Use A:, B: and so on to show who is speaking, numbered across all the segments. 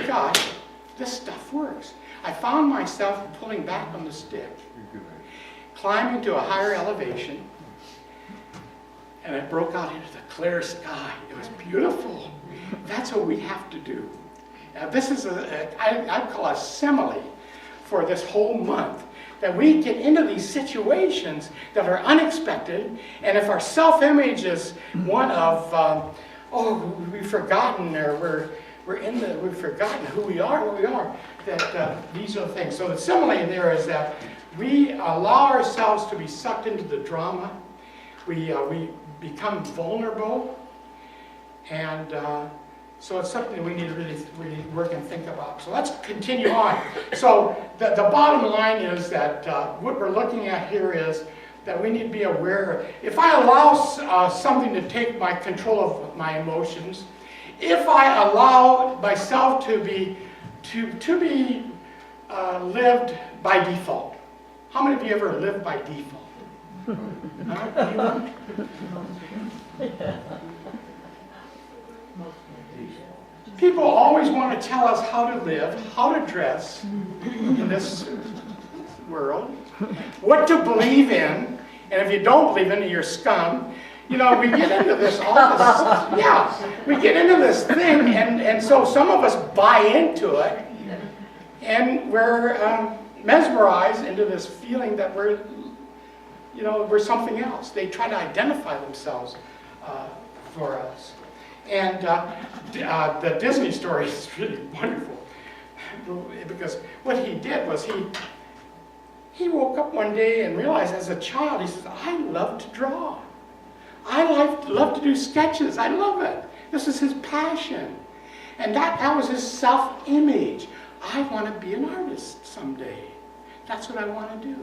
A: dear God, this stuff works. I found myself pulling back on the stick, climbing to a higher elevation, and I broke out into the clear sky. It was beautiful. That's what we have to do. Now, this is I call a simile for this whole month, that we get into these situations that are unexpected, and if our self-image is one of, we've forgotten, or we've forgotten who we are, what we are, that these are the things. So the simile there is that we allow ourselves to be sucked into the drama. We become vulnerable, and so it's something that we need to really work and think about. So let's continue on. So the bottom line is that what we're looking at here is that we need to be aware. If I allow something to take my control of my emotions, if I allow myself to be lived by default. How many of you ever lived by default? Anyone? People always want to tell us how to live, how to dress in this world, what to believe in, and if you don't believe in it, you're scum. You know, we get into this, we get into this thing, and so some of us buy into it, and we're mesmerized into this feeling that we're something else. They try to identify themselves for us. And the Disney story is really wonderful, because what he did was he woke up one day and realized as a child, he says, I love to draw. I love to do sketches. I love it. This is his passion. And that was his self-image. I want to be an artist someday. That's what I want to do.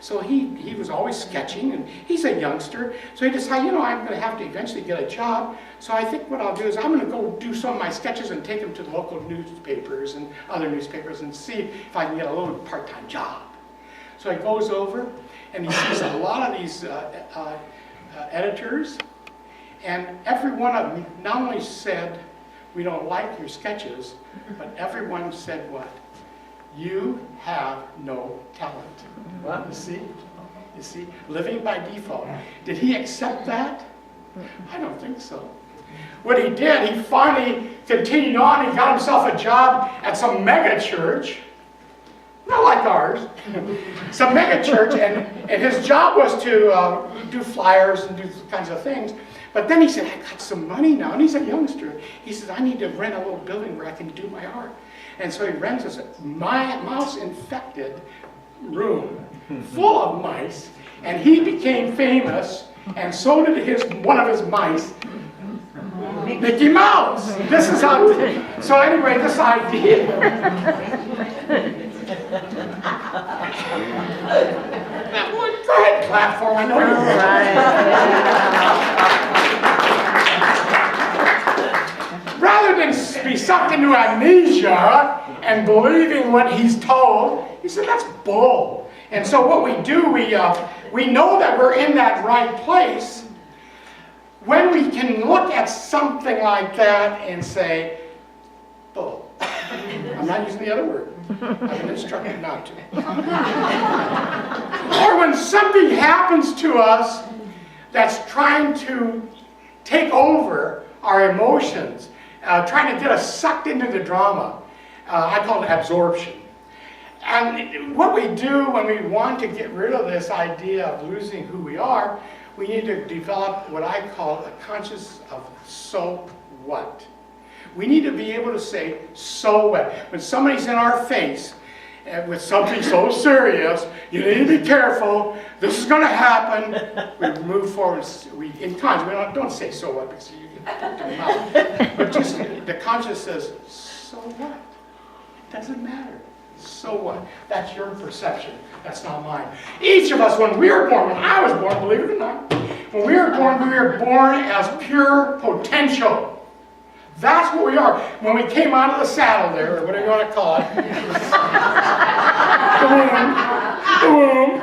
A: So he was always sketching, and he's a youngster. So he decided, I'm going to have to eventually get a job. So I think what I'll do is I'm going to go do some of my sketches and take them to the local newspapers and other newspapers and see if I can get a little part-time job. So he goes over, and he sees a lot of these editors, and every one of them not only said, we don't like your sketches, but everyone said what? You have no talent. What? You see, living by default. Did he accept that? I don't think so. What he did, he finally continued on. He got himself a job at some mega church, not like ours, some mega church, and his job was to do flyers and do kinds of things. But then he said, I got some money now, and he's a youngster. He says, I need to rent a little building where I can do my art. And so he rents this mouse-infected room full of mice, and he became famous, and so did one of his mice, Mickey Mouse. This is how. So anyway, this idea. Go ahead, clap for him. I know you're right. Rather than be sucked into amnesia and believing what he's told, he said, that's bull. And so what we do, we know that we're in that right place when we can look at something like that and say, bull. I'm not using the other word. I've been instructed not to. Or when something happens to us that's trying to take over our emotions, trying to get us sucked into the drama. I call it absorption. And what we do when we want to get rid of this idea of losing who we are, we need to develop what I call a conscious of so what. We need to be able to say, so what. When somebody's in our face with something so serious, you need to be careful, this is going to happen, we move forward. In times, we don't say so what, because you get poked in the mouth. But just the conscious says, so what? It doesn't matter. So what? That's your perception. That's not mine. Each of us, when we were born, when I was born, believe it or not, when we were born as pure potential. That's what we are. When we came out of the saddle there, or whatever you want to call it, the womb,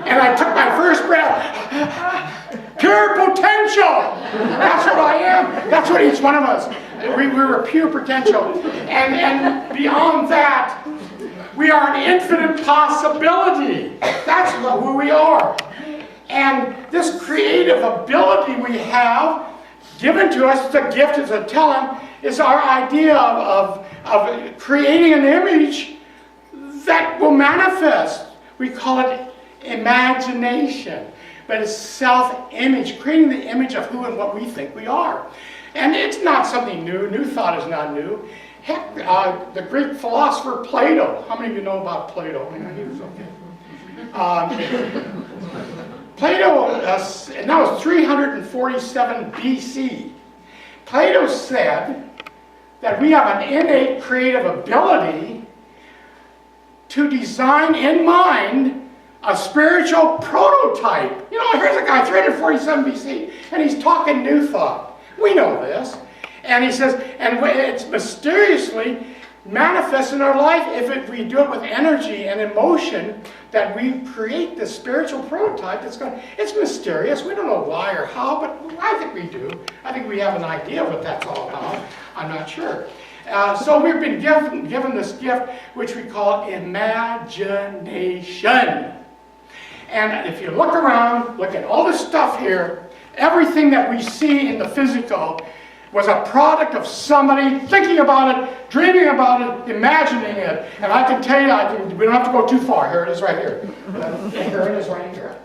A: and I took my first breath, pure potential. That's what I am. That's what each one of us. We were pure potential. And beyond that, we are an infinite possibility. That's who we are. And this creative ability we have, given to us, it's a gift, it's a talent, is our idea of creating an image that will manifest. We call it imagination. But it's self-image, creating the image of who and what we think we are. And it's not something new. New thought is not new. Heck, the Greek philosopher Plato. How many of you know about Plato? He was okay. Plato, and that was 347 BC. Plato said that we have an innate creative ability to design in mind a spiritual prototype. You know, here's a guy, 347 BC, and he's talking new thought. We know this. And he says, and it's mysteriously manifests in our life if we do it with energy and emotion, that we create this spiritual prototype that's going to, it's mysterious. We don't know why or how, but I think we do. I think we have an idea of what that's all about. I'm not sure. So we've been given this gift, which we call imagination. And if you look around, look at all this stuff here, everything that we see in the physical was a product of somebody thinking about it, dreaming about it, imagining it. And I can tell you, we don't have to go too far. Here it is right here. Here it is right here.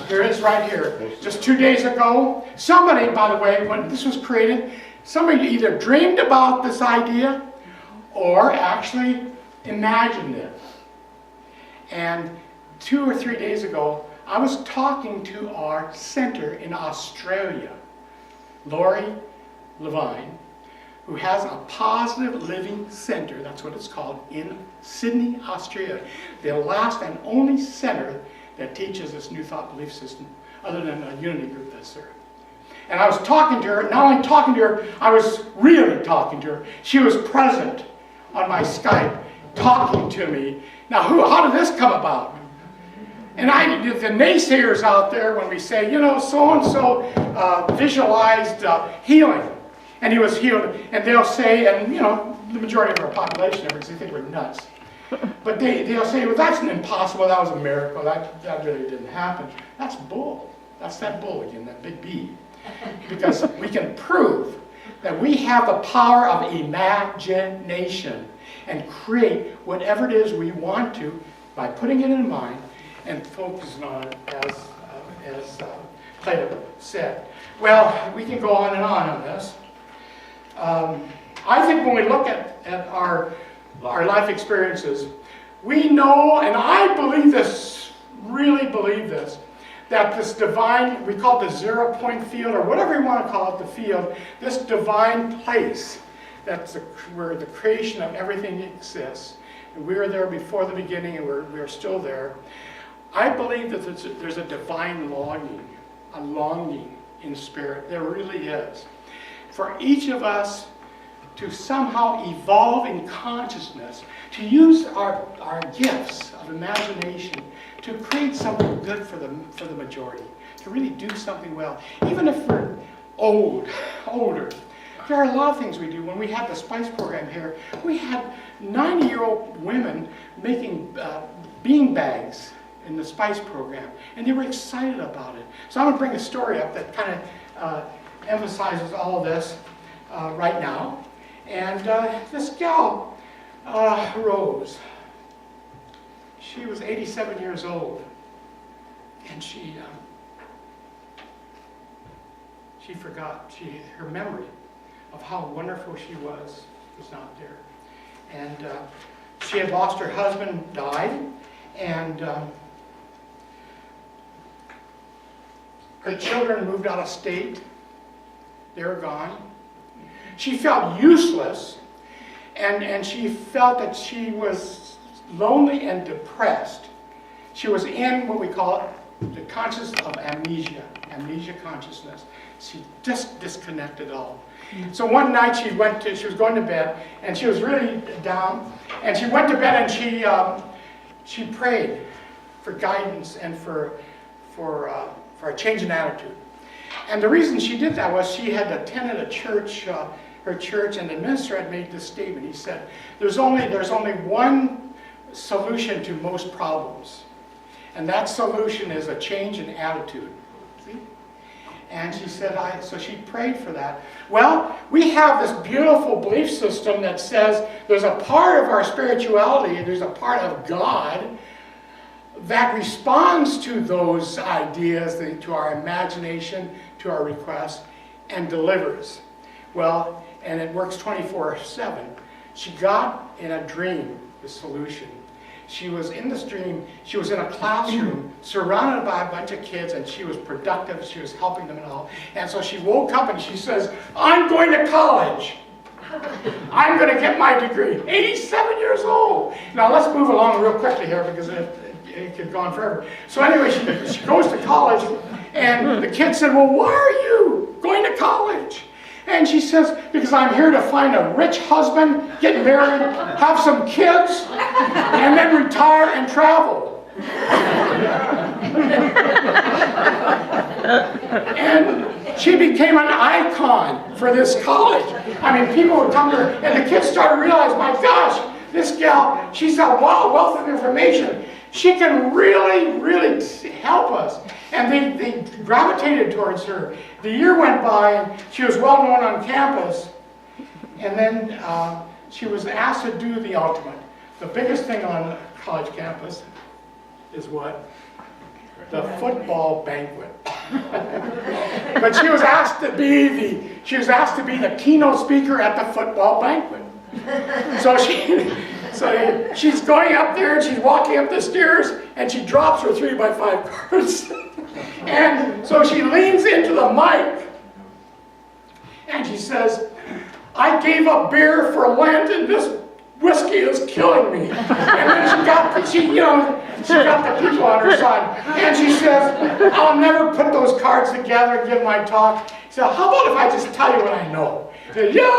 A: Here it is right here. Just 2 days ago, somebody, by the way, when this was created, somebody either dreamed about this idea or actually imagined it. And 2 or 3 days ago, I was talking to our center in Australia, Lori Levine, who has a positive living center, that's what it's called, in Sydney, Australia. The last and only center that teaches this New Thought belief system, other than a unity group that's there. And I was talking to her, not only talking to her, I was really talking to her. She was present on my Skype, talking to me. Now, how did this come about? And the naysayers out there, when we say, you know, so-and-so visualized healing, and he was healed, and they'll say, and you know, the majority of our population, they think we're nuts. But they'll say, well, that's impossible, that was a miracle, that really didn't happen. That's bull. That's that bull again, that big B. Because we can prove that we have the power of imagination and create whatever it is we want to by putting it in mind and focusing on it, as Plato said. Well, we can go on on this. I think when we look at our life experiences, we know, and I believe this, really believe this, that this divine, we call it the 0 point field, or whatever you want to call it, the field, this divine place, that's where the creation of everything exists. And we were there before the beginning, and we're still there. I believe that there's a divine longing in spirit. There really is. For each of us to somehow evolve in consciousness, to use our gifts of imagination to create something good for the majority, to really do something well. Even if we're older. There are a lot of things we do. When we had the SPICE program here, we had 90-year-old women making bean bags in the SPICE program, and they were excited about it. So I'm going to bring a story up that kind of emphasizes all of this right now. And this gal, Rose, she was 87 years old, and she forgot. Her memory of how wonderful she was not there. And she had lost her husband, died, and her children moved out of state. They were gone. She felt useless, and she felt that she was lonely and depressed. She was in what we call the consciousness of amnesia consciousness. She just disconnected all. So one night she was going to bed, and she was really down, and she went to bed and she prayed for guidance and for a change in attitude. And the reason she did that was she had attended a church her church, and the minister had made this statement. He said, there's only one solution to most problems, and that solution is a change in attitude. See? And she said, so she prayed for that. Well, we have this beautiful belief system that says there's a part of our spirituality, there's a part of God that responds to those ideas, to our imagination, to our requests, and delivers. Well, and it works 24/7. She got in a dream the solution. She was in this dream, she was in a classroom surrounded by a bunch of kids, and she was productive, she was helping them and all. And so she woke up and she says, I'm going to college. I'm going to get my degree. 87 years old. Now let's move along real quickly here because it could go on forever. So anyway, she goes to college, and the kid said, well, why are you going to college? And she says, because I'm here to find a rich husband, get married, have some kids, and then retire and travel. And she became an icon for this college. I mean, people would come to her, and the kids started to realize, my gosh, this gal, she's got a wealth of information. She can really, really help us. And they gravitated towards her. The year went by, and she was well known on campus. And then she was asked to do the ultimate. The biggest thing on a college campus is what? The football banquet. But she was asked to be the keynote speaker at the football banquet. So she's going up there, and she's walking up the stairs, and she drops her 3x5 cards. And so she leans into the mic, and she says, I gave up beer for Lent, and this whiskey is killing me. And then she got the people on her side. And she says, I'll never put those cards together and give my talk. She said, how about if I just tell you what I know? She said, yeah,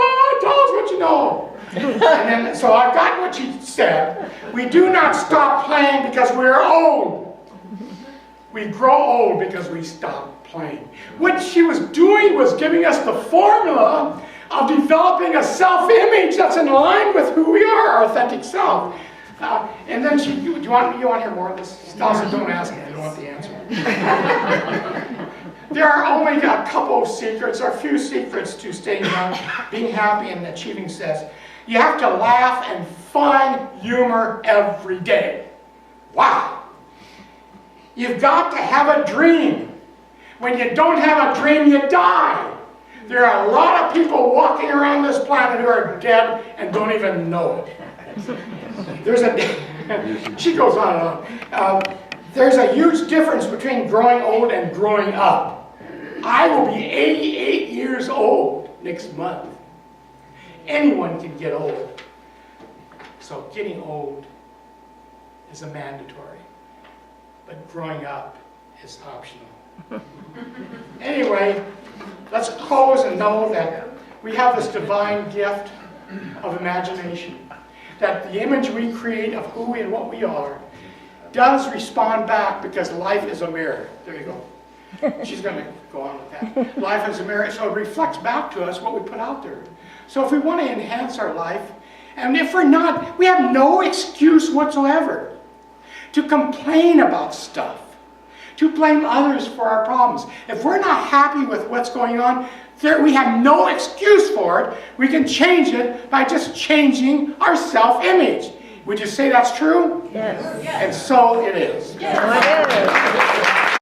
A: tell us what you know. And then, so I've got what she said. We do not stop playing because we're old. We grow old because we stop playing. What she was doing was giving us the formula of developing a self-image that's in line with who we are, our authentic self. And then you want to hear more of this? Also, don't ask me, I don't want the answer. There are only a couple of secrets, or a few secrets to staying young, being happy, and achieving success. You have to laugh and find humor every day. Wow. You've got to have a dream. When you don't have a dream, you die. There are a lot of people walking around this planet who are dead and don't even know it. She goes on and on. There's a huge difference between growing old and growing up. I will be 88 years old next month. Anyone can get old. So getting old is a mandatory, but growing up is optional. Anyway, let's close and know that we have this divine gift of imagination. That the image we create of who and what we are does respond back, because life is a mirror. There you go. She's going to go on with that. Life is a mirror, so it reflects back to us what we put out there. So if we want to enhance our life, and if we're not, we have no excuse whatsoever to complain about stuff, to blame others for our problems. If we're not happy with what's going on, we have no excuse for it. We can change it by just changing our self-image. Would you say that's true?
B: Yes.
A: And so it is.
B: Yes.